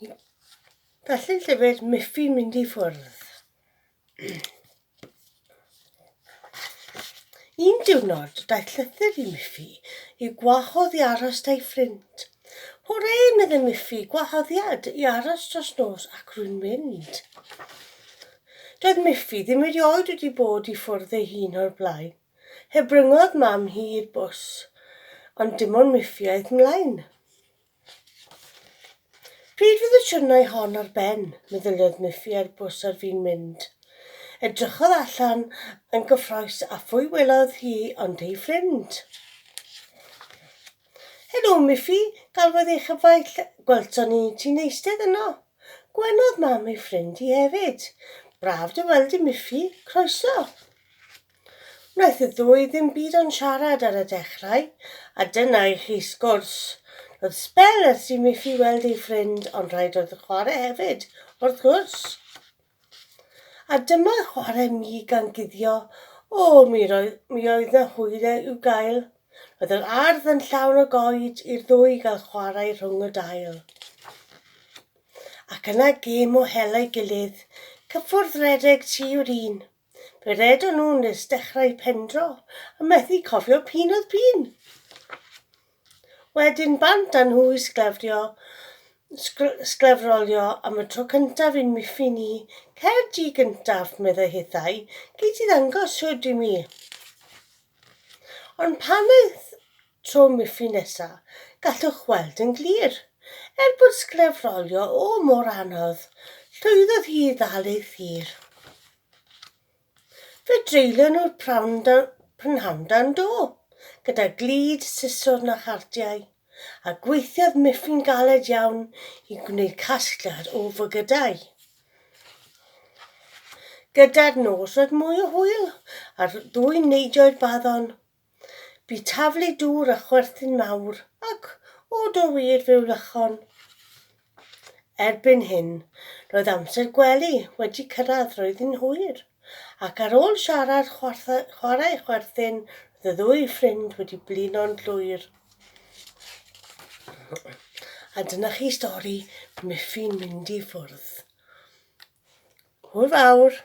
Darllen llyfr Miffi'n Mynd i Ffwrdd. Un diwrnod daeth llythyr i Miffi i gwahodd i aros da'i ffrind. Hwrê, medde Miffi, gwahoddiad i aros dros nos ac rwy'n mynd. Doedd Miffi ddim erioed wedi bod i ffwrdd ei hun o'r blaen. Heb ryngodd mam hi i'r bws, ond dim ond Miffi aeth ymlaen. Pryd fydd y siwrnau hon ar ben, meddyliodd Miffi ar bws ar fi'n mynd. Edrychodd allan yn gyffrous a phwy welodd hi ond ei ffrind. Helo, Miffi, galwodd ei chyfaill gwelton ni ti'n eistedd yno. Gwenodd mam ei ffrind hi hefyd. Braf dy weld i Miffi, croeso. Wnaeth y ddwy ddim byd ond siarad ar y dechrau, a dyna i chi sgwrs. Roedd sbel ers i Miffi weld ei ffrind, ond rhaid oedd y chwarae hefyd, wrth gwrs. A dyma chwarae mi gan guddio, mi oedd na hwyrau i'w gael. Roedd yr ardd yn llawn o goed i'r ddwy gael chwarae rhwng y dail. Ac yna gêm o hela'i gilydd, cyffwrdd redeg tu yw'r un. Fe redon nhw nes dechrau pendro, a methu cofio p'un oedd p'un. Wedyn bant â nhw i sglefrolio am y tro cyntaf i'n Miffi ni. Cer di gyntaf, meddai hithau, gei ti ddangos shwd i mi. Ond pan oedd tro Miffi nesa, gallwch weld yn glir. Bod sglefrolio mor anodd, llwyddodd hi i ddal ei thir. Fe dreulio nhw'r prynhawn do, gyda glid, siswrn a chartiau, a gweithiodd Miffi'n galed iawn i gwneud casgliad o fygydau. Gyda'r nos roedd mwy o hwyl, a'r ddwy neidioedd baddon. Bu taflu dŵr a chwerthin mawr, ac o wir fe wlychon. Erbyn hyn, roedd amser gwely wedi cyrraedd roedd hi'n hwyr, ac ar ôl siarad chwarae chwerthin, roedd y ddwy ffrind wedi blino'n llwyr. A dyna chi stori Miffi'n mynd i ffwrdd. Hwyl fawr.